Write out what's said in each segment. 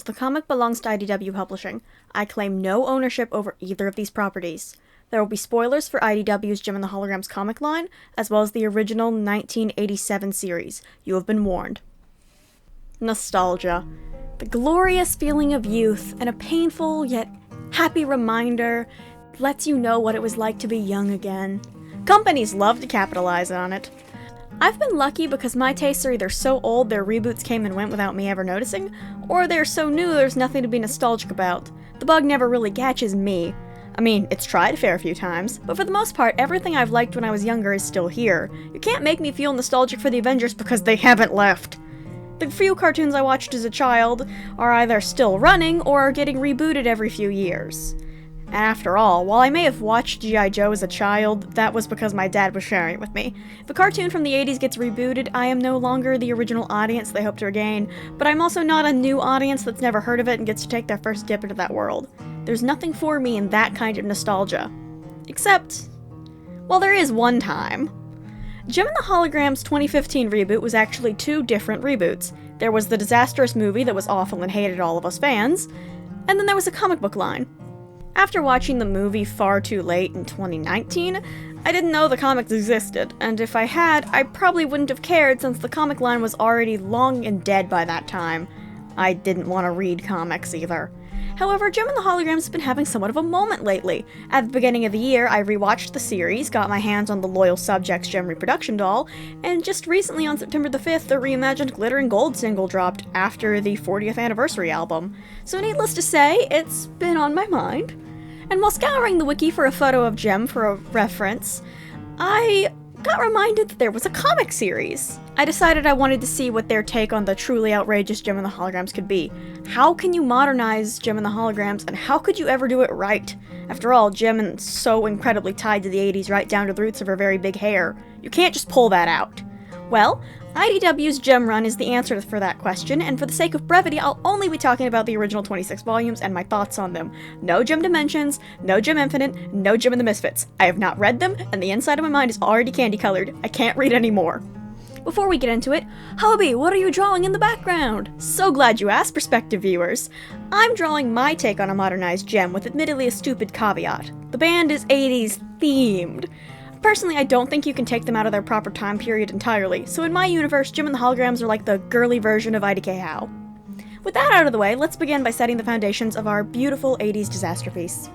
The comic belongs to IDW Publishing. I claim no ownership over either of these properties. There will be spoilers for IDW's Jem and the Holograms comic line, as well as the original 1987 series. You have been warned. Nostalgia. The glorious feeling of youth, and a painful yet happy reminder lets you know what it was like to be young again. Companies love to capitalize on it. I've been lucky because my tastes are either so old their reboots came and went without me ever noticing, or they're so new there's nothing to be nostalgic about. The bug never really catches me. I mean, it's tried a fair few times, but for the most part, everything I've liked when I was younger is still here. You can't make me feel nostalgic for the Avengers because they haven't left. The few cartoons I watched as a child are either still running or are getting rebooted every few years. After all, while I may have watched G.I. Joe as a child, that was because my dad was sharing it with me. If a cartoon from the 80s gets rebooted, I am no longer the original audience they hope to regain, but I'm also not a new audience that's never heard of it and gets to take their first dip into that world. There's nothing for me in that kind of nostalgia. Except, well, there is one time. Jem and the Holograms' 2015 reboot was actually two different reboots. There was the disastrous movie that was awful and hated all of us fans, and then there was a comic book line. After watching the movie far too late in 2019, I didn't know the comics existed, and if I had, I probably wouldn't have cared since the comic line was already long and dead by that time. I didn't want to read comics either. However, Jem and the Holograms has been having somewhat of a moment lately. At the beginning of the year, I rewatched the series, got my hands on the Loyal Subjects Jem reproduction doll, and just recently on September the 5th, the reimagined Glitter and Gold single dropped after the 40th anniversary album. So needless to say, it's been on my mind. And while scouring the wiki for a photo of Jem for a reference, I got reminded that there was a comic series. I decided I wanted to see what their take on the truly outrageous Jem and the Holograms could be. How can you modernize Jem and the Holograms, and how could you ever do it right? After all, Jem is so incredibly tied to the 80s right down to the roots of her very big hair. You can't just pull that out. Well, IDW's Jem run is the answer for that question, and for the sake of brevity, I'll only be talking about the original 26 volumes and my thoughts on them. No Jem Dimensions, no Jem Infinite, no Jem and the Misfits. I have not read them, and the inside of my mind is already candy-colored. I can't read anymore. Before we get into it, Hobie, what are you drawing in the background? So glad you asked, prospective viewers. I'm drawing my take on a modernized Jem with admittedly a stupid caveat. The band is 80s themed. Personally, I don't think you can take them out of their proper time period entirely, so in my universe, Jem and the Holograms are like the girly version of IDK How. With that out of the way, let's begin by setting the foundations of our beautiful 80s disaster piece.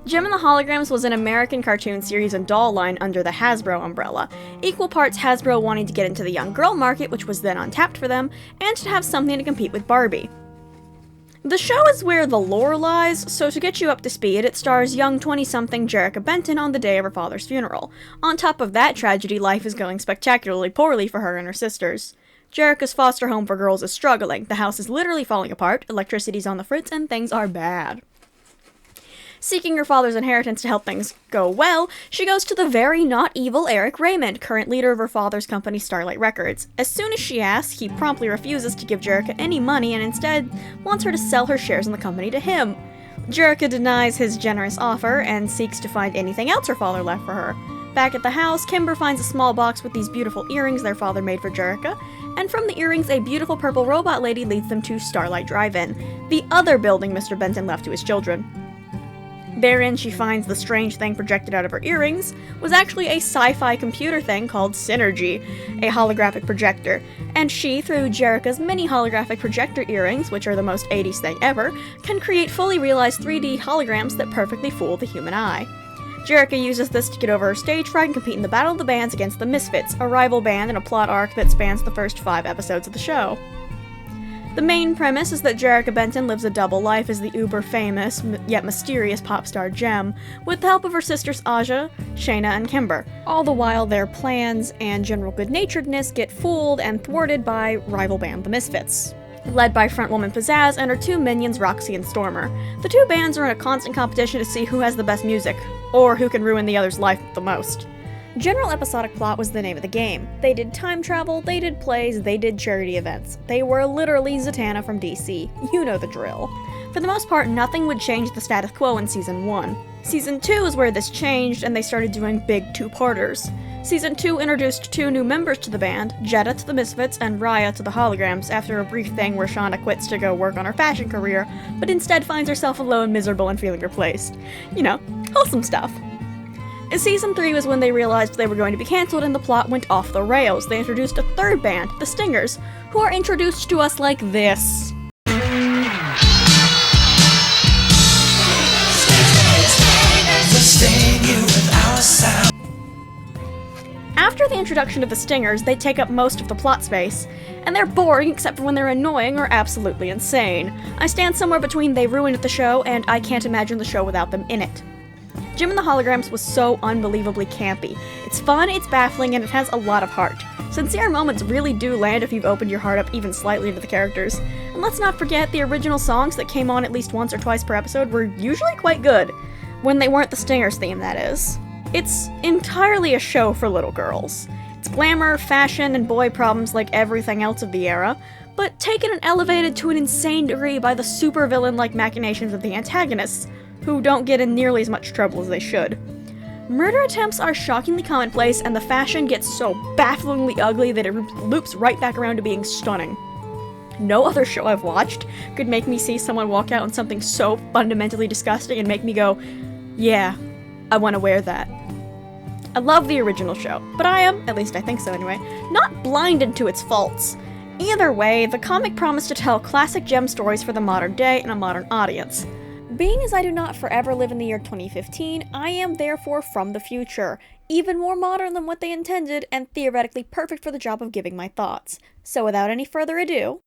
Jem and the Holograms was an American cartoon series and doll line under the Hasbro umbrella, equal parts Hasbro wanting to get into the young girl market, which was then untapped for them, and to have something to compete with Barbie. The show is where the lore lies, so to get you up to speed, it stars young 20-something Jerrica Benton on the day of her father's funeral. On top of that tragedy, life is going spectacularly poorly for her and her sisters. Jerrica's foster home for girls is struggling, the house is literally falling apart, electricity's on the fritz, and things are bad. Seeking her father's inheritance to help things go well, she goes to the very not evil Eric Raymond, current leader of her father's company Starlight Records. As soon as she asks, he promptly refuses to give Jerrica any money and instead wants her to sell her shares in the company to him. Jerrica denies his generous offer and seeks to find anything else her father left for her. Back at the house, Kimber finds a small box with these beautiful earrings their father made for Jerrica, and from the earrings, a beautiful purple robot lady leads them to Starlight Drive-In, the other building Mr. Benton left to his children. Therein, she finds the strange thing projected out of her earrings was actually a sci-fi computer thing called Synergy, a holographic projector, and she, through Jerrica's mini holographic projector earrings, which are the most 80s thing ever, can create fully realized 3D holograms that perfectly fool the human eye. Jerrica uses this to get over her stage fright and compete in the Battle of the Bands against the Misfits, a rival band in a plot arc that spans the first 5 episodes of the show. The main premise is that Jerrica Benton lives a double life as the uber-famous, yet mysterious pop star Jem, with the help of her sisters Aja, Shayna, and Kimber. All the while, their plans and general good-naturedness get fooled and thwarted by rival band The Misfits, led by frontwoman Pizzazz and her 2 minions Roxy and Stormer. The 2 bands are in a constant competition to see who has the best music, or who can ruin the other's life the most. General episodic plot was the name of the game. They did time travel, they did plays, they did charity events. They were literally Zatanna from DC. You know the drill. For the most part, nothing would change the status quo in Season 1. Season 2 is where this changed, and they started doing big 2-parters. Season 2 introduced 2 new members to the band, Jetta to the Misfits and Raya to the Holograms, after a brief thing where Shauna quits to go work on her fashion career, but instead finds herself alone, miserable, and feeling replaced. You know, wholesome stuff. In Season 3 was when they realized they were going to be cancelled and the plot went off the rails. They introduced a 3rd band, the Stingers, who are introduced to us like this. After the introduction of the Stingers, they take up most of the plot space, and they're boring except for when they're annoying or absolutely insane. I stand somewhere between they ruined the show and I can't imagine the show without them in it. Jim and the Holograms was so unbelievably campy. It's fun, it's baffling, and it has a lot of heart. Sincere moments really do land if you've opened your heart up even slightly to the characters. And let's not forget, the original songs that came on at least once or twice per episode were usually quite good. When they weren't the Stingers theme, that is. It's entirely a show for little girls. It's glamour, fashion, and boy problems like everything else of the era, but taken and elevated to an insane degree by the supervillain-like machinations of the antagonists, who don't get in nearly as much trouble as they should. Murder attempts are shockingly commonplace, and the fashion gets so bafflingly ugly that it loops right back around to being stunning. No other show I've watched could make me see someone walk out in something so fundamentally disgusting and make me go, yeah, I want to wear that. I love the original show, but I am, at least I think so anyway, not blinded to its faults. Either way, the comic promised to tell classic gem stories for the modern day and a modern audience. Being as I do not forever live in the year 2015, I am therefore from the future, even more modern than what they intended, and theoretically perfect for the job of giving my thoughts. So without any further ado,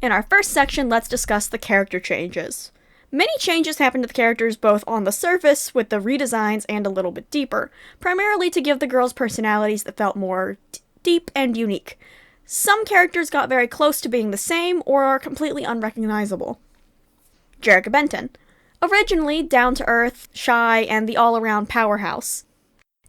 in our first section, let's discuss the character changes. Many changes happened to the characters both on the surface, with the redesigns, and a little bit deeper, primarily to give the girls personalities that felt more deep and unique. Some characters got very close to being the same, or are completely unrecognizable. Jerrica Benton. Originally down-to-earth, shy, and the all-around powerhouse.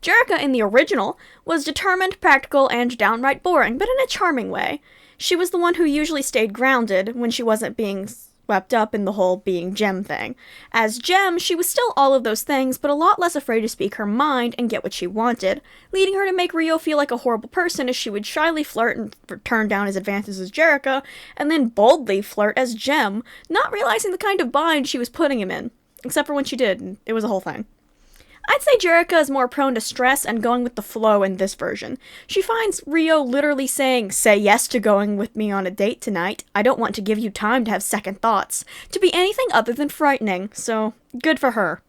Jerrica, in the original, was determined, practical, and downright boring, but in a charming way. She was the one who usually stayed grounded when she wasn't being swept up in the whole being Gem thing. As Gem, she was still all of those things, but a lot less afraid to speak her mind and get what she wanted, leading her to make Rio feel like a horrible person as she would shyly flirt and turn down his advances as Jerrica, and then boldly flirt as Gem, not realizing the kind of bind she was putting him in. Except for when she did, and it was a whole thing. I'd say Jerrica is more prone to stress and going with the flow in this version. She finds Rio literally saying, "Say yes to going with me on a date tonight. I don't want to give you time to have second thoughts," to be anything other than frightening, so good for her.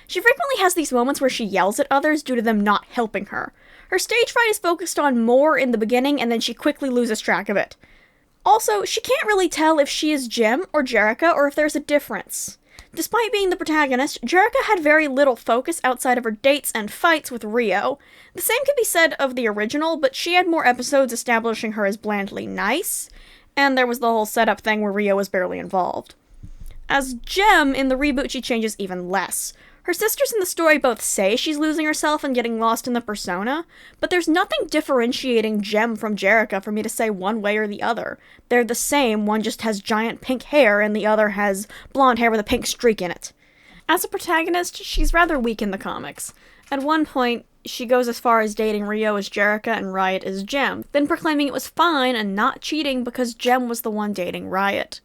She frequently has these moments where she yells at others due to them not helping her. Her stage fright is focused on more in the beginning, and then she quickly loses track of it. Also, she can't really tell if she is Gem or Jerrica or if there's a difference. Despite being the protagonist, Jerrica had very little focus outside of her dates and fights with Rio. The same could be said of the original, but she had more episodes establishing her as blandly nice, and there was the whole setup thing where Rio was barely involved. As Gem, in the reboot she changes even less. Her sisters in the story both say she's losing herself and getting lost in the persona, but there's nothing differentiating Gem from Jerrica for me to say one way or the other. They're the same, one just has giant pink hair and the other has blonde hair with a pink streak in it. As a protagonist, she's rather weak in the comics. At one point, she goes as far as dating Rio as Jerrica and Riot as Gem, then proclaiming it was fine and not cheating because Gem was the one dating Riot.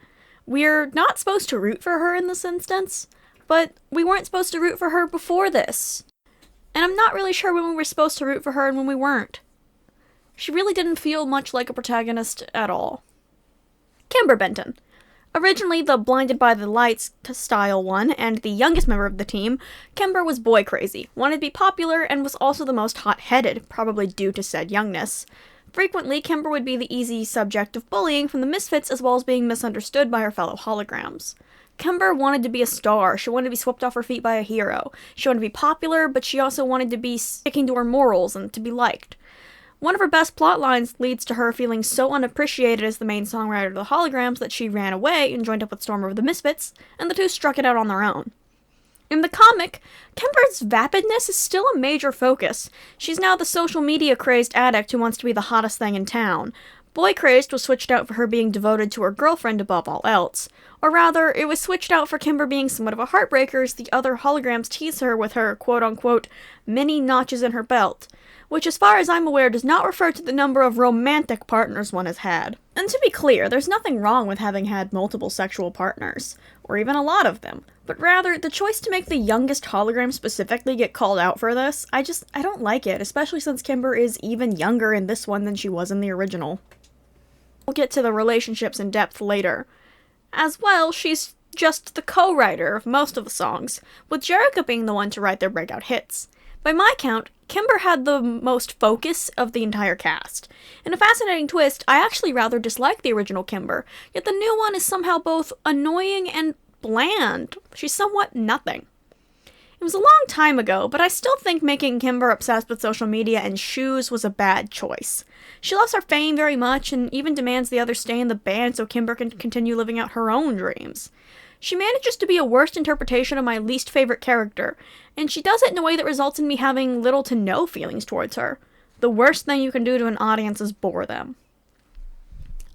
We're not supposed to root for her in this instance, but we weren't supposed to root for her before this. And I'm not really sure when we were supposed to root for her and when we weren't. She really didn't feel much like a protagonist at all. Kimber Benton. Originally the blinded by the lights style one, and the youngest member of the team, Kimber was boy crazy, wanted to be popular, and was also the most hot-headed, probably due to said youngness. Frequently, Kimber would be the easy subject of bullying from the Misfits as well as being misunderstood by her fellow Holograms. Kimber wanted to be a star. She wanted to be swept off her feet by a hero. She wanted to be popular, but she also wanted to be sticking to her morals and to be liked. One of her best plot lines leads to her feeling so unappreciated as the main songwriter of the Holograms that she ran away and joined up with Stormer of the Misfits, and the two struck it out on their own. In the comic, Kimber's vapidness is still a major focus. She's now the social media crazed addict who wants to be the hottest thing in town. Boy Crazed was switched out for her being devoted to her girlfriend above all else. Or rather, it was switched out for Kimber being somewhat of a heartbreaker as the other holograms tease her with her quote-unquote many notches in her belt, which as far as I'm aware does not refer to the number of romantic partners one has had. And to be clear, there's nothing wrong with having had multiple sexual partners, or even a lot of them, but rather, the choice to make the youngest hologram specifically get called out for this, I don't like it, especially since Kimber is even younger in this one than she was in the original. We'll get to the relationships in depth later. As well, she's just the co-writer of most of the songs, with Jerrica being the one to write their breakout hits. By my count, Kimber had the most focus of the entire cast. In a fascinating twist, I actually rather dislike the original Kimber, yet the new one is somehow both annoying and bland. She's somewhat nothing. It was a long time ago, but I still think making Kimber obsessed with social media and shoes was a bad choice. She loves her fame very much and even demands the others stay in the band so Kimber can continue living out her own dreams. She manages to be a worst interpretation of my least favorite character, and she does it in a way that results in me having little to no feelings towards her. The worst thing you can do to an audience is bore them.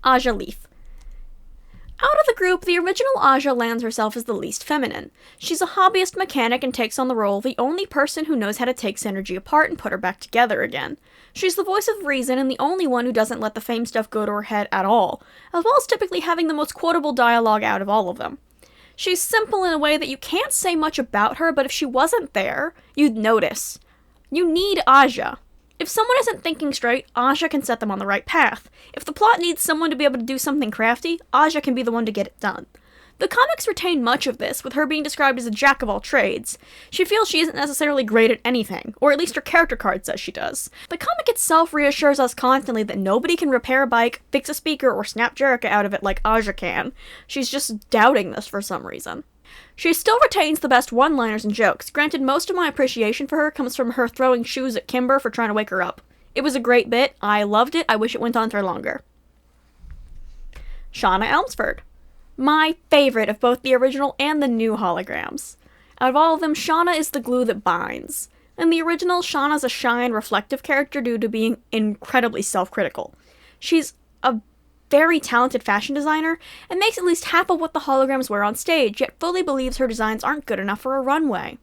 Aja Leaf. Out of the group, the original Aja lands herself as the least feminine. She's a hobbyist mechanic and takes on the role of the only person who knows how to take Synergy apart and put her back together again. She's the voice of reason and the only one who doesn't let the fame stuff go to her head at all, as well as typically having the most quotable dialogue out of all of them. She's simple in a way that you can't say much about her, but if she wasn't there, you'd notice. You need Aja. If someone isn't thinking straight, Aja can set them on the right path. If the plot needs someone to be able to do something crafty, Aja can be the one to get it done. The comics retain much of this, with her being described as a jack of all trades. She feels she isn't necessarily great at anything, or at least her character card says she does. The comic itself reassures us constantly that nobody can repair a bike, fix a speaker, or snap Jerrica out of it like Aja can. She's just doubting this for some reason. She still retains the best one-liners and jokes. Granted, most of my appreciation for her comes from her throwing shoes at Kimber for trying to wake her up. It was a great bit. I loved it. I wish it went on for longer. Shauna Elmsford. My favorite of both the original and the new holograms. Out of all of them, Shauna is the glue that binds. In the original, Shauna's a shy and reflective character due to being incredibly self-critical. She's a very talented fashion designer, and makes at least half of what the holograms wear on stage, yet fully believes her designs aren't good enough for a runway.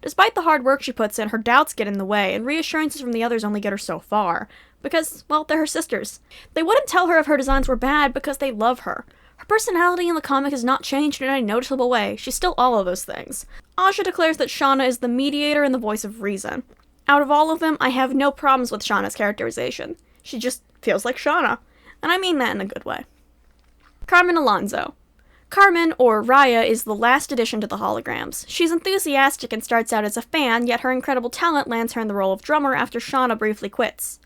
Despite the hard work she puts in, her doubts get in the way, and reassurances from the others only get her so far. Because, well, they're her sisters. They wouldn't tell her if her designs were bad because they love her. Her personality in the comic has not changed in any noticeable way. She's still all of those things. Aja declares that Shauna is the mediator and the voice of reason. Out of all of them, I have no problems with Shauna's characterization. She just feels like Shauna. And I mean that in a good way. Carmen Alonso. Carmen, or Raya, is the last addition to the holograms. She's enthusiastic and starts out as a fan, yet her incredible talent lands her in the role of drummer after Shauna briefly quits.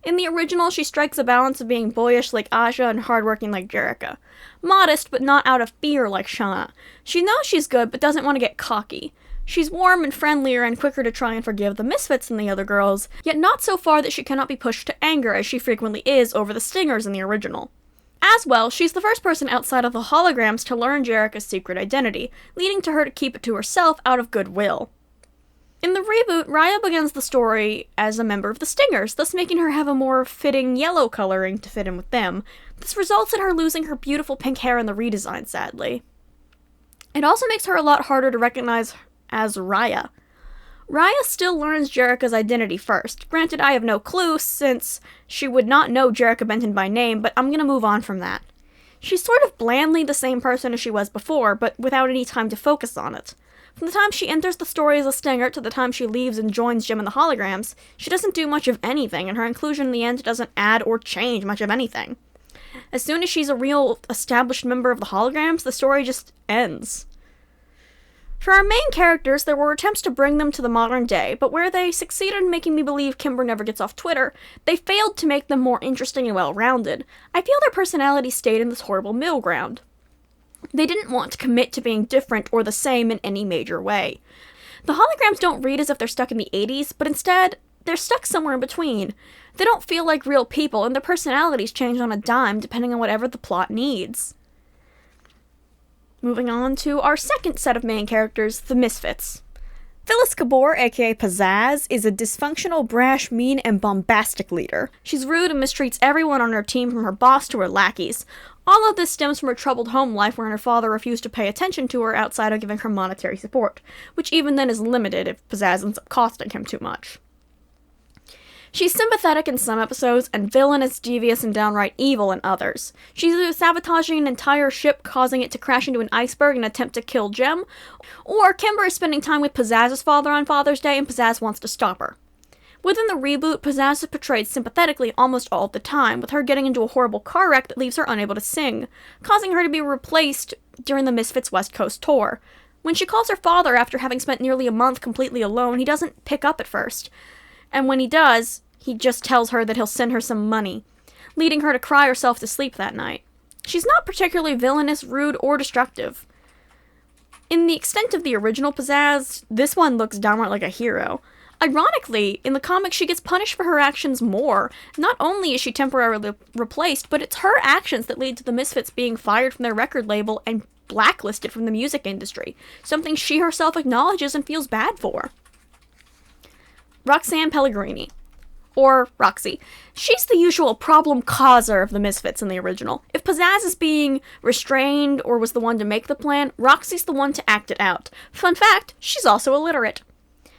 In the original, she strikes a balance of being boyish like Aja and hardworking like Jerrica. Modest, but not out of fear like Shauna. She knows she's good, but doesn't want to get cocky. She's warm and friendlier and quicker to try and forgive the misfits than the other girls, yet not so far that she cannot be pushed to anger as she frequently is over the stingers in the original. As well, she's the first person outside of the holograms to learn Jerrica's secret identity, leading to her to keep it to herself out of goodwill. In the reboot, Raya begins the story as a member of the Stingers, thus making her have a more fitting yellow coloring to fit in with them. This results in her losing her beautiful pink hair in the redesign, sadly. It also makes her a lot harder to recognize as Raya. Raya still learns Jerrica's identity first. Granted, I have no clue, since she would not know Jerrica Benton by name, but I'm gonna move on from that. She's sort of blandly the same person as she was before, but without any time to focus on it. From the time she enters the story as a Stinger to the time she leaves and joins Jim in the holograms, she doesn't do much of anything, and her inclusion in the end doesn't add or change much of anything. As soon as she's a real established member of the holograms, the story just ends. For our main characters, there were attempts to bring them to the modern day, but where they succeeded in making me believe Kimber never gets off Twitter, they failed to make them more interesting and well-rounded. I feel their personalities stayed in this horrible middle ground. They didn't want to commit to being different or the same in any major way. The holograms don't read as if they're stuck in the 80s, but instead, they're stuck somewhere in between. They don't feel like real people, and their personalities change on a dime depending on whatever the plot needs. Moving on to our second set of main characters, the Misfits. Phyllis Gabor, aka Pizzazz, is a dysfunctional, brash, mean, and bombastic leader. She's rude and mistreats everyone on her team from her boss to her lackeys. All of this stems from her troubled home life wherein her father refused to pay attention to her outside of giving her monetary support, which even then is limited if Pizzazz ends up costing him too much. She's sympathetic in some episodes, and villainous, devious, and downright evil in others. She's either sabotaging an entire ship, causing it to crash into an iceberg in an attempt to kill Jem, or Kimber is spending time with Pizzazz's father on Father's Day, and Pizzazz wants to stop her. Within the reboot, Pizzazz is portrayed sympathetically almost all the time, with her getting into a horrible car wreck that leaves her unable to sing, causing her to be replaced during the Misfits West Coast tour. When she calls her father after having spent nearly a month completely alone, he doesn't pick up at first, and when he does, he just tells her that he'll send her some money, leading her to cry herself to sleep that night. She's not particularly villainous, rude, or destructive. In the extent of the original Pizzazz, this one looks downright like a hero. Ironically, in the comics she gets punished for her actions more. Not only is she temporarily replaced, but it's her actions that lead to the Misfits being fired from their record label and blacklisted from the music industry, something she herself acknowledges and feels bad for. Roxanne Pellegrini. Or Roxy. She's the usual problem causer of the Misfits in the original. If Pizzazz is being restrained or was the one to make the plan, Roxy's the one to act it out. Fun fact, she's also illiterate.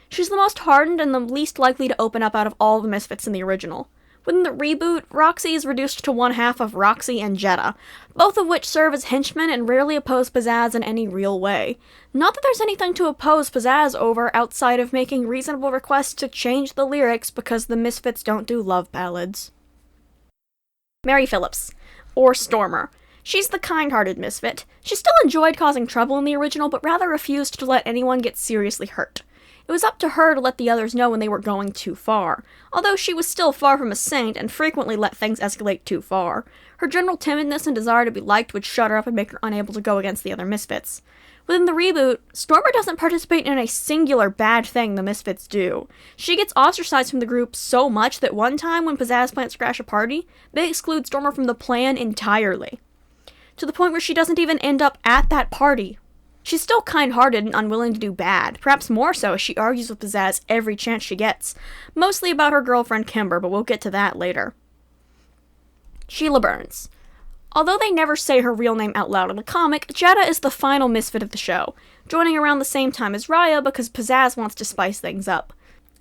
She's the most hardened and the least likely to open up out of all the Misfits in the original. Within the reboot, Roxy is reduced to one half of Roxy and Jetta, both of which serve as henchmen and rarely oppose Pizzazz in any real way. Not that there's anything to oppose Pizzazz over outside of making reasonable requests to change the lyrics because the Misfits don't do love ballads. Mary Phillips, or Stormer. She's the kind-hearted Misfit. She still enjoyed causing trouble in the original, but rather refused to let anyone get seriously hurt. It was up to her to let the others know when they were going too far, although she was still far from a saint and frequently let things escalate too far. Her general timidness and desire to be liked would shut her up and make her unable to go against the other Misfits. Within the reboot, Stormer doesn't participate in a singular bad thing the Misfits do. She gets ostracized from the group so much that one time when Pizzazz plans to crash a party, they exclude Stormer from the plan entirely, to the point where she doesn't even end up at that party. She's still kind-hearted and unwilling to do bad, perhaps more so as she argues with Pizzazz every chance she gets, mostly about her girlfriend Kimber, but we'll get to that later. Sheila Burns. Although they never say her real name out loud in the comic, Jetta is the final Misfit of the show, joining around the same time as Raya because Pizzazz wants to spice things up.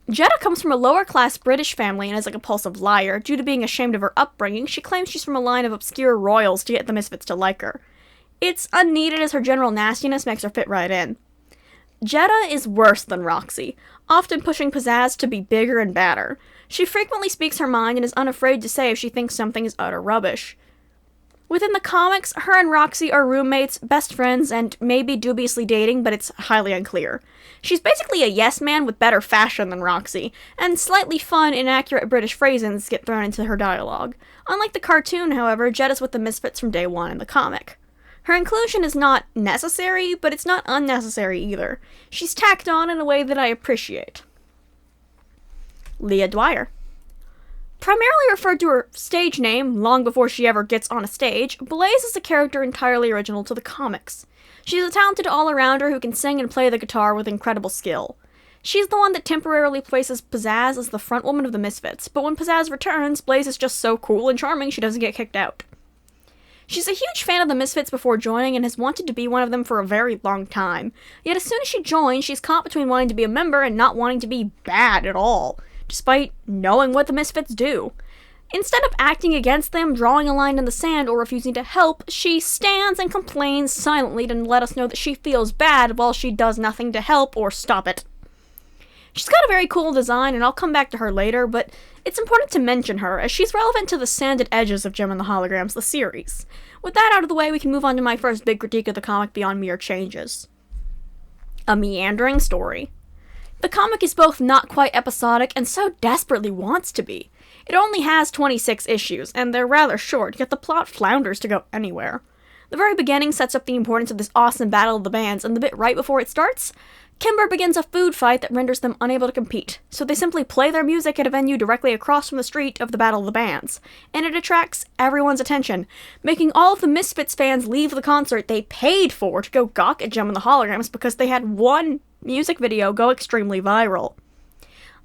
Jetta comes from a lower-class British family and is a compulsive liar. Due to being ashamed of her upbringing, she claims she's from a line of obscure royals to get the Misfits to like her. It's unneeded as her general nastiness makes her fit right in. Jetta is worse than Roxy, often pushing Pizzazz to be bigger and badder. She frequently speaks her mind and is unafraid to say if she thinks something is utter rubbish. Within the comics, her and Roxy are roommates, best friends, and maybe dubiously dating, but it's highly unclear. She's basically a yes man with better fashion than Roxy, and slightly fun, inaccurate British phrasings get thrown into her dialogue. Unlike the cartoon, however, Jetta's with the Misfits from day one in the comic. Her inclusion is not necessary, but it's not unnecessary either. She's tacked on in a way that I appreciate. Leah Dwyer. Primarily referred to her stage name long before she ever gets on a stage, Blaze is a character entirely original to the comics. She's a talented all-arounder who can sing and play the guitar with incredible skill. She's the one that temporarily places Pizzazz as the frontwoman of the Misfits, but when Pizzazz returns, Blaze is just so cool and charming she doesn't get kicked out. She's a huge fan of the Misfits before joining and has wanted to be one of them for a very long time. Yet as soon as she joins, she's caught between wanting to be a member and not wanting to be bad at all, despite knowing what the Misfits do. Instead of acting against them, drawing a line in the sand, or refusing to help, she stands and complains silently to let us know that she feels bad while she does nothing to help or stop it. She's got a very cool design, and I'll come back to her later, but it's important to mention her, as she's relevant to the sanded edges of Jem and the Holograms, the series. With that out of the way, we can move on to my first big critique of the comic beyond mere changes. A meandering story. The comic is both not quite episodic and so desperately wants to be. It only has 26 issues, and they're rather short, yet the plot flounders to go anywhere. The very beginning sets up the importance of this awesome battle of the bands, and the bit right before it starts, Kimber begins a food fight that renders them unable to compete, so they simply play their music at a venue directly across from the street of the Battle of the Bands, and it attracts everyone's attention, making all of the Misfits fans leave the concert they paid for to go gawk at Jem and the Holograms because they had one music video go extremely viral.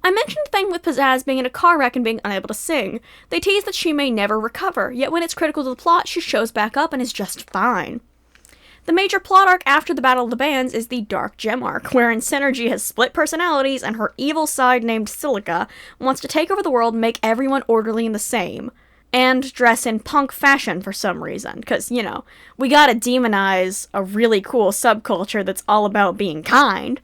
I mentioned the thing with Pizzazz being in a car wreck and being unable to sing. They tease that she may never recover, yet when it's critical to the plot, she shows back up and is just fine. The major plot arc after the Battle of the Bands is the Dark Gem arc, wherein Synergy has split personalities and her evil side named Silica wants to take over the world and make everyone orderly and the same. And dress in punk fashion for some reason, because, you know, we gotta demonize a really cool subculture that's all about being kind.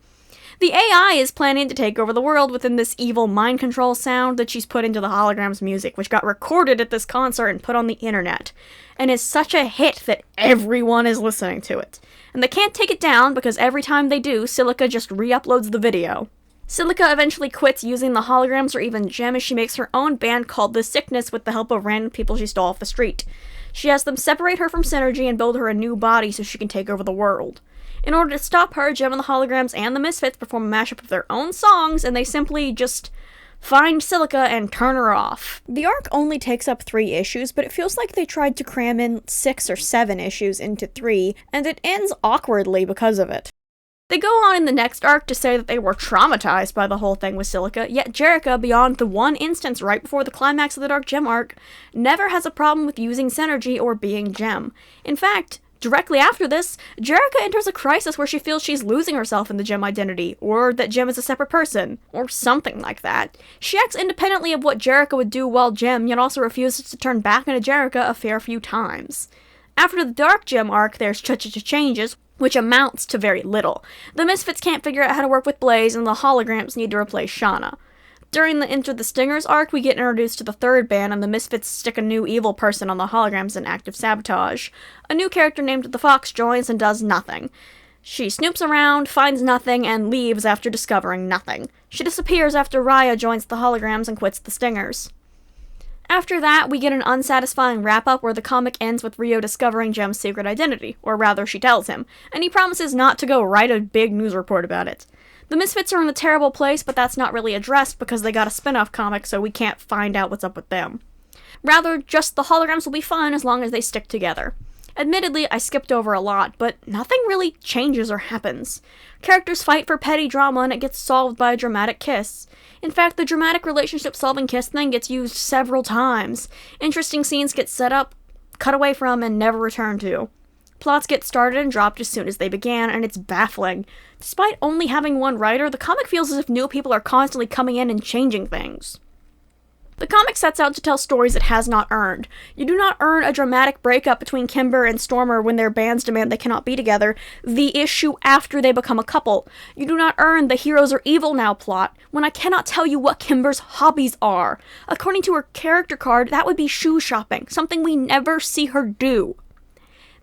The AI is planning to take over the world within this evil mind control sound that she's put into the Holograms music, which got recorded at this concert and put on the internet, and is such a hit that everyone is listening to it. And they can't take it down because every time they do, Silica just re-uploads the video. Silica eventually quits using the Holograms or even Gem as she makes her own band called The Sickness with the help of random people she stole off the street. She has them separate her from Synergy and build her a new body so she can take over the world. In order to stop her, Gem and the Holograms and the Misfits perform a mashup of their own songs, and they simply just find Silica and turn her off. The arc only takes up 3 issues, but it feels like they tried to cram in 6 or 7 issues into 3, and it ends awkwardly because of it. They go on in the next arc to say that they were traumatized by the whole thing with Silica, yet Jerrica, beyond the one instance right before the climax of the Dark Gem arc, never has a problem with using Synergy or being Gem. In fact, directly after this, Jerrica enters a crisis where she feels she's losing herself in the Gem identity, or that Gem is a separate person, or something like that. She acts independently of what Jerrica would do while Gem, yet also refuses to turn back into Jerrica a fair few times. After the Dark Gem arc, there's changes, which amounts to very little. The Misfits can't figure out how to work with Blaze, and the Holograms need to replace Shauna. During the Enter the Stingers arc, we get introduced to the third band, and the Misfits stick a new evil person on the Holograms in active sabotage. A new character named the Fox joins and does nothing. She snoops around, finds nothing, and leaves after discovering nothing. She disappears after Raya joins the Holograms and quits the Stingers. After that, we get an unsatisfying wrap-up where the comic ends with Rio discovering Gem's secret identity, or rather she tells him, and he promises not to go write a big news report about it. The Misfits are in a terrible place, but that's not really addressed because they got a spin-off comic, so we can't find out what's up with them. Rather, just the Holograms will be fine as long as they stick together. Admittedly, I skipped over a lot, but nothing really changes or happens. Characters fight for petty drama and it gets solved by a dramatic kiss. In fact, the dramatic relationship-solving kiss thing gets used several times. Interesting scenes get set up, cut away from, and never returned to. Plots get started and dropped as soon as they began, and it's baffling. Despite only having one writer, the comic feels as if new people are constantly coming in and changing things. The comic sets out to tell stories it has not earned. You do not earn a dramatic breakup between Kimber and Stormer when their bands demand they cannot be together, the issue after they become a couple. You do not earn the heroes are evil now plot, when I cannot tell you what Kimber's hobbies are. According to her character card, that would be shoe shopping, something we never see her do.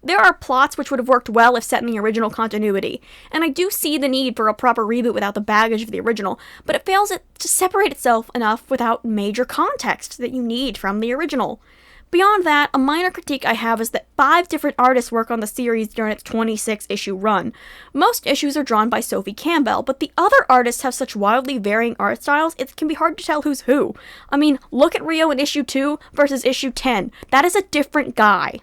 There are plots which would have worked well if set in the original continuity, and I do see the need for a proper reboot without the baggage of the original, but it fails to separate itself enough without major context that you need from the original. Beyond that, a minor critique I have is that 5 different artists work on the series during its 26-issue run. Most issues are drawn by Sophie Campbell, but the other artists have such wildly varying art styles, it can be hard to tell who's who. I mean, look at Rio in issue 2 versus issue 10. That is a different guy.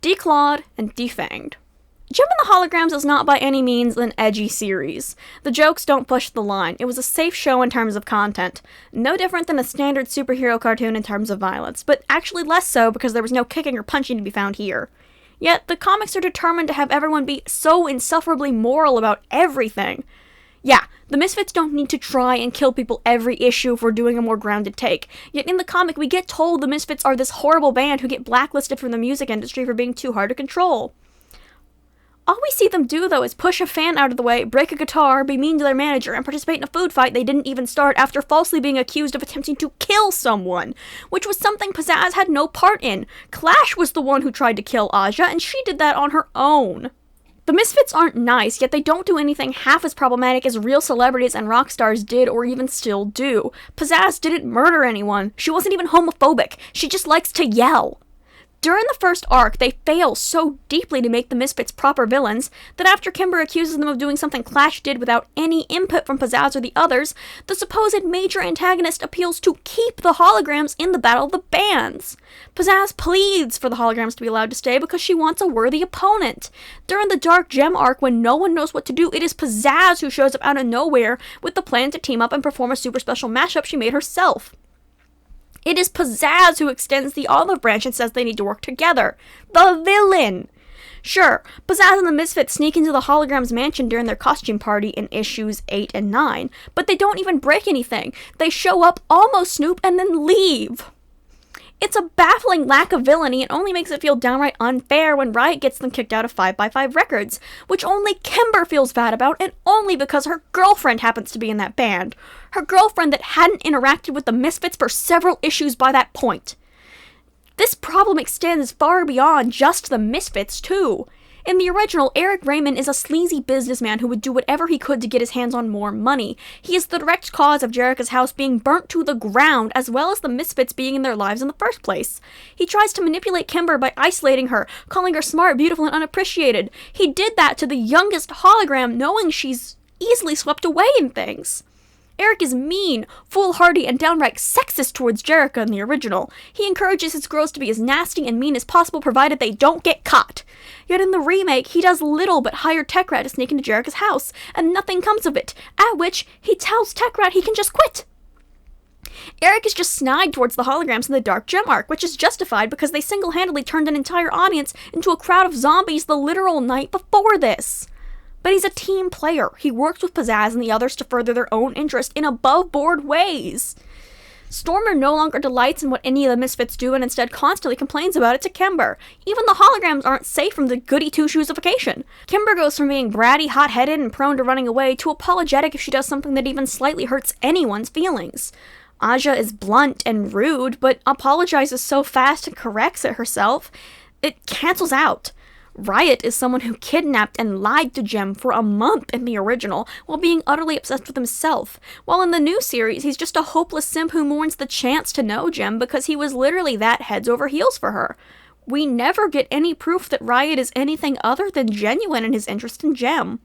Declawed and Defanged. Gem and the Holograms is not by any means an edgy series. The jokes don't push the line. It was a safe show in terms of content. No different than a standard superhero cartoon in terms of violence, but actually less so because there was no kicking or punching to be found here. Yet, the comics are determined to have everyone be so insufferably moral about everything. Yeah, the Misfits don't need to try and kill people every issue if we're doing a more grounded take. Yet in the comic, we get told the Misfits are this horrible band who get blacklisted from the music industry for being too hard to control. All we see them do, though, is push a fan out of the way, break a guitar, be mean to their manager, and participate in a food fight they didn't even start after falsely being accused of attempting to kill someone, which was something Pizzazz had no part in. Clash was the one who tried to kill Aja, and she did that on her own. The Misfits aren't nice, yet they don't do anything half as problematic as real celebrities and rock stars did or even still do. Pizzazz didn't murder anyone. She wasn't even homophobic. She just likes to yell. During the first arc, they fail so deeply to make the Misfits proper villains that after Kimber accuses them of doing something Clash did without any input from Pizzazz or the others, the supposed major antagonist appeals to keep the Holograms in the Battle of the Bands. Pizzazz pleads for the Holograms to be allowed to stay because she wants a worthy opponent. During the Dark Gem arc, when no one knows what to do, it is Pizzazz who shows up out of nowhere with the plan to team up and perform a super special mashup she made herself. It is Pizzazz who extends the olive branch and says they need to work together. The villain! Sure, Pizzazz and the Misfits sneak into the Holograms mansion during their costume party in issues 8 and 9, but they don't even break anything. They show up, almost snoop, and then leave. It's a baffling lack of villainy and only makes it feel downright unfair when Riot gets them kicked out of 5x5 Records, which only Kimber feels bad about, and only because her girlfriend happens to be in that band. Her girlfriend that hadn't interacted with the Misfits for several issues by that point. This problem extends far beyond just the Misfits, too. In the original, Eric Raymond is a sleazy businessman who would do whatever he could to get his hands on more money. He is the direct cause of Jerrica's house being burnt to the ground, as well as the Misfits being in their lives in the first place. He tries to manipulate Kimber by isolating her, calling her smart, beautiful, and unappreciated. He did that to the youngest hologram, knowing she's easily swept away in things. Eric is mean, foolhardy, and downright sexist towards Jerrica in the original. He encourages his girls to be as nasty and mean as possible provided they don't get caught. Yet in the remake, he does little but hire Tech Rat to sneak into Jerrica's house, and nothing comes of it, at which he tells Tech Rat he can just quit. Eric is just snide towards the Holograms in the Dark Gem arc, which is justified because they single-handedly turned an entire audience into a crowd of zombies the literal night before this. But he's a team player. He works with Pizzazz and the others to further their own interest in above-board ways. Stormer no longer delights in what any of the Misfits do and instead constantly complains about it to Kimber. Even the Holograms aren't safe from the goody two-shoesification. Kimber goes from being bratty, hot-headed, and prone to running away to apologetic if she does something that even slightly hurts anyone's feelings. Aja is blunt and rude, but apologizes so fast and corrects it herself, it cancels out. Riot is someone who kidnapped and lied to Gem for a month in the original, while being utterly obsessed with himself, while in the new series, he's just a hopeless simp who mourns the chance to know Gem because he was literally that heads over heels for her. We never get any proof that Riot is anything other than genuine in his interest in Gem.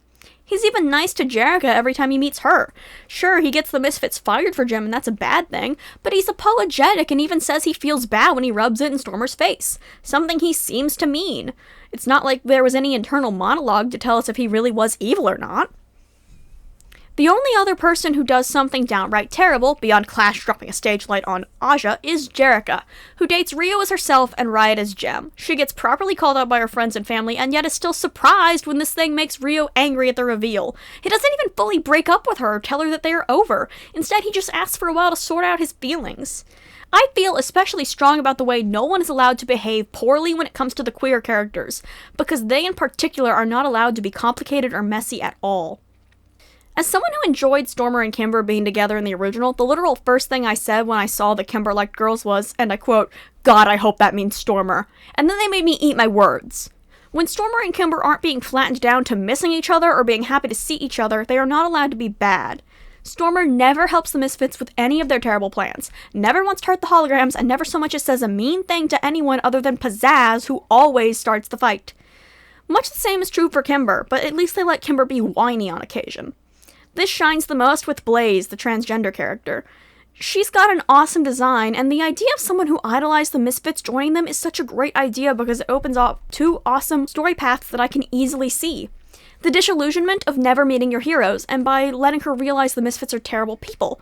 He's even nice to Jerrica every time he meets her. Sure, he gets the Misfits fired for Gem, and that's a bad thing, but he's apologetic and even says he feels bad when he rubs it in Stormer's face, something he seems to mean. It's not like there was any internal monologue to tell us if he really was evil or not. The only other person who does something downright terrible, beyond Clash dropping a stage light on Aja, is Jerrica, who dates Rio as herself and Riot as Gem. She gets properly called out by her friends and family, and yet is still surprised when this thing makes Rio angry at the reveal. He doesn't even fully break up with her or tell her that they are over. Instead, he just asks for a while to sort out his feelings. I feel especially strong about the way no one is allowed to behave poorly when it comes to the queer characters, because they in particular are not allowed to be complicated or messy at all. As someone who enjoyed Stormer and Kimber being together in the original, the literal first thing I said when I saw that Kimber liked girls was, and I quote, "God, I hope that means Stormer." And then they made me eat my words. When Stormer and Kimber aren't being flattened down to missing each other or being happy to see each other, they are not allowed to be bad. Stormer never helps the Misfits with any of their terrible plans, never wants to hurt the Holograms, and never so much as says a mean thing to anyone other than Pizzazz, who always starts the fight. Much the same is true for Kimber, but at least they let Kimber be whiny on occasion. This shines the most with Blaze, the transgender character. She's got an awesome design, and the idea of someone who idolized the Misfits joining them is such a great idea because it opens up two awesome story paths that I can easily see. The disillusionment of never meeting your heroes, and by letting her realize the Misfits are terrible people.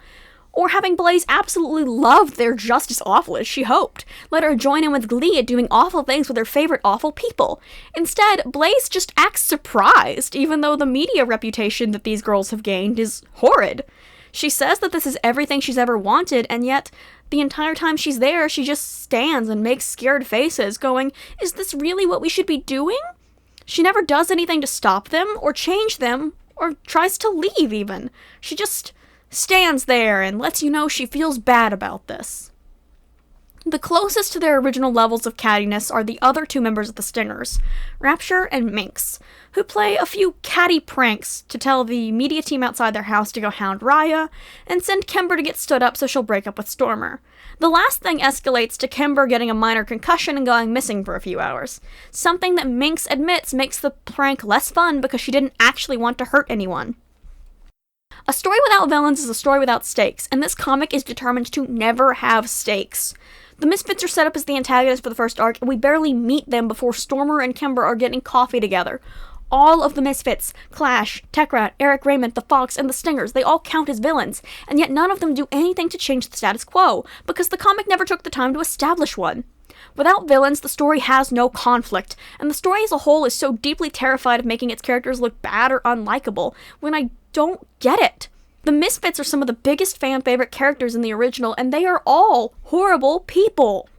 Or having Blaze absolutely love they're just as awful as she hoped. Let her join in with glee at doing awful things with her favorite awful people. Instead, Blaze just acts surprised, even though the media reputation that these girls have gained is horrid. She says that this is everything she's ever wanted, and yet, the entire time she's there, she just stands and makes scared faces, going, "Is this really what we should be doing?" She never does anything to stop them, or change them, or tries to leave even. She just stands there and lets you know she feels bad about this. The closest to their original levels of cattiness are the other two members of the Stingers, Rapture and Minx, who play a few catty pranks to tell the media team outside their house to go hound Raya, and send Kimber to get stood up so she'll break up with Stormer. The last thing escalates to Kimber getting a minor concussion and going missing for a few hours, something that Minx admits makes the prank less fun because she didn't actually want to hurt anyone. A story without villains is a story without stakes, and this comic is determined to never have stakes. The Misfits are set up as the antagonists for the first arc, and we barely meet them before Stormer and Kimber are getting coffee together. All of the Misfits, Clash, Techrat, Eric Raymond, the Fox, and the Stingers, they all count as villains, and yet none of them do anything to change the status quo, because the comic never took the time to establish one. Without villains, the story has no conflict, and the story as a whole is so deeply terrified of making its characters look bad or unlikable, when I don't get it. The Misfits are some of the biggest fan-favorite characters in the original, and they are all horrible people.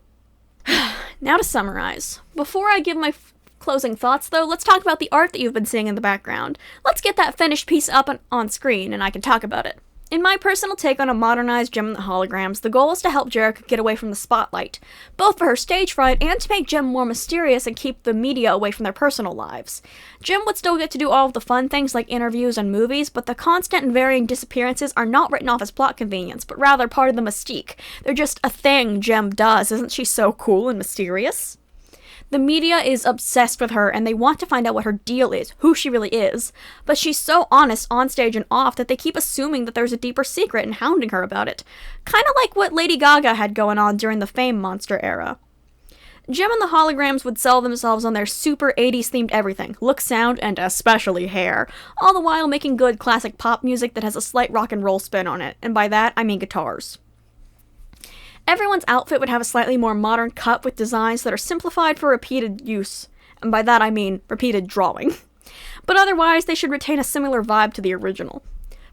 Now to summarize. Before I give my closing thoughts, though, let's talk about the art that you've been seeing in the background. Let's get that finished piece up on screen, and I can talk about it. In my personal take on a modernized Jem and the Holograms, the goal is to help Jerrica get away from the spotlight, both for her stage fright and to make Jem more mysterious and keep the media away from their personal lives. Jem would still get to do all of the fun things like interviews and movies, but the constant and varying disappearances are not written off as plot convenience, but rather part of the mystique. They're just a thing Jem does. Isn't she so cool and mysterious? The media is obsessed with her, and they want to find out what her deal is, who she really is. But she's so honest on stage and off that they keep assuming that there's a deeper secret and hounding her about it. Kinda like what Lady Gaga had going on during the Fame Monster era. Jem and the Holograms would sell themselves on their super 80s themed everything, look, sound, and especially hair, all the while making good classic pop music that has a slight rock and roll spin on it, and by that I mean guitars. Everyone's outfit would have a slightly more modern cut with designs that are simplified for repeated use, and by that I mean repeated drawing. But otherwise, they should retain a similar vibe to the original.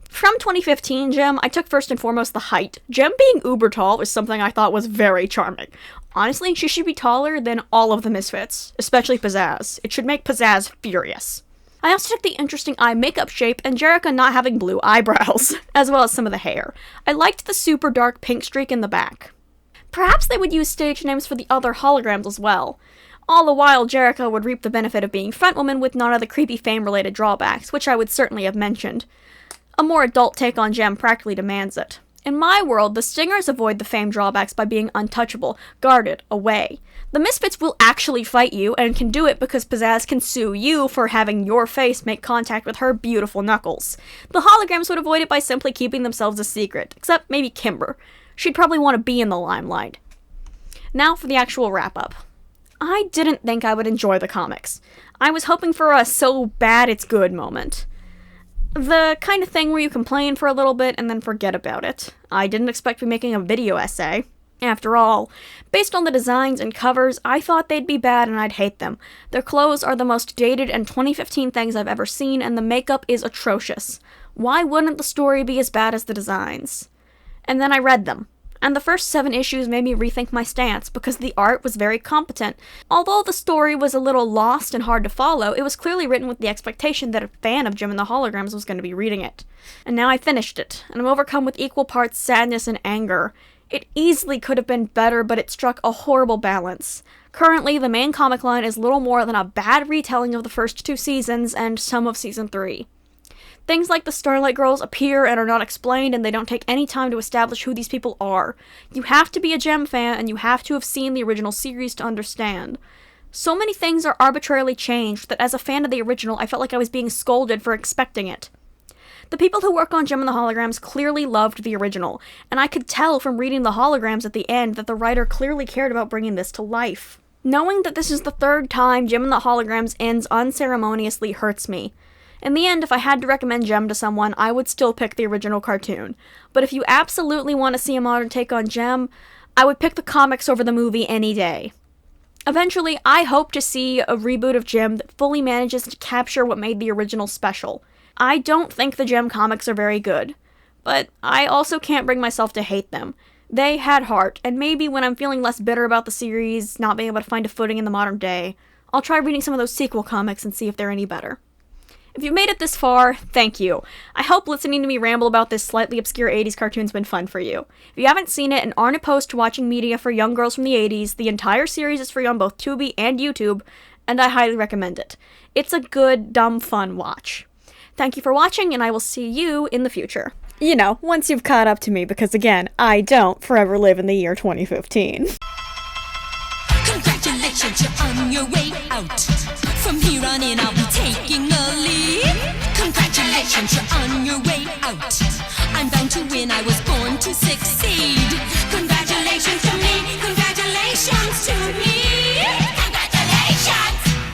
From 2015 Jem, I took first and foremost the height. Jem being uber tall was something I thought was very charming. Honestly, she should be taller than all of the Misfits, especially Pizzazz. It should make Pizzazz furious. I also took the interesting eye makeup shape and Jerrica not having blue eyebrows, as well as some of the hair. I liked the super dark pink streak in the back. Perhaps they would use stage names for the other holograms as well. All the while, Jerrica would reap the benefit of being frontwoman with none of the creepy fame-related drawbacks, which I would certainly have mentioned. A more adult take on Jem practically demands it. In my world, the Stingers avoid the fame drawbacks by being untouchable, guarded, away. The Misfits will actually fight you, and can do it because Pizzazz can sue you for having your face make contact with her beautiful knuckles. The holograms would avoid it by simply keeping themselves a secret, except maybe Kimber. She'd probably want to be in the limelight. Now for the actual wrap-up. I didn't think I would enjoy the comics. I was hoping for a so bad it's good moment. The kind of thing where you complain for a little bit and then forget about it. I didn't expect to be making a video essay. After all, based on the designs and covers, I thought they'd be bad and I'd hate them. Their clothes are the most dated and 2015 things I've ever seen, and the makeup is atrocious. Why wouldn't the story be as bad as the designs? And then I read them, and the first 7 issues made me rethink my stance because the art was very competent. Although the story was a little lost and hard to follow, it was clearly written with the expectation that a fan of Jem and the Holograms was going to be reading it. And now I finished it, and I'm overcome with equal parts sadness and anger. It easily could have been better, but it struck a horrible balance. Currently, the main comic line is little more than a bad retelling of the first 2 seasons and some of Season 3. Things like the Starlight Girls appear and are not explained, and they don't take any time to establish who these people are. You have to be a Jem fan, and you have to have seen the original series to understand. So many things are arbitrarily changed that as a fan of the original, I felt like I was being scolded for expecting it. The people who work on Jem and the Holograms clearly loved the original, and I could tell from reading the holograms at the end that the writer clearly cared about bringing this to life. Knowing that this is the 3rd time Jem and the Holograms ends unceremoniously hurts me. In the end, if I had to recommend Jem to someone, I would still pick the original cartoon. But if you absolutely want to see a modern take on Jem, I would pick the comics over the movie any day. Eventually, I hope to see a reboot of Jem that fully manages to capture what made the original special. I don't think the Jem comics are very good, but I also can't bring myself to hate them. They had heart, and maybe when I'm feeling less bitter about the series not being able to find a footing in the modern day, I'll try reading some of those sequel comics and see if they're any better. If you've made it this far, thank you. I hope listening to me ramble about this slightly obscure 80s cartoon's been fun for you. If you haven't seen it and aren't opposed to watching media for young girls from the 80s, the entire series is free on both Tubi and YouTube, and I highly recommend it. It's a good, dumb, fun watch. Thank you for watching, and I will see you in the future. You know, once you've caught up to me, because again, I don't forever live in the year 2015. Congratulations, you're on your way out. From here on in, I'll be taking the lead. Congratulations, you're on your way out. I'm bound to win, I was born to succeed. Congratulations to me, congratulations to me.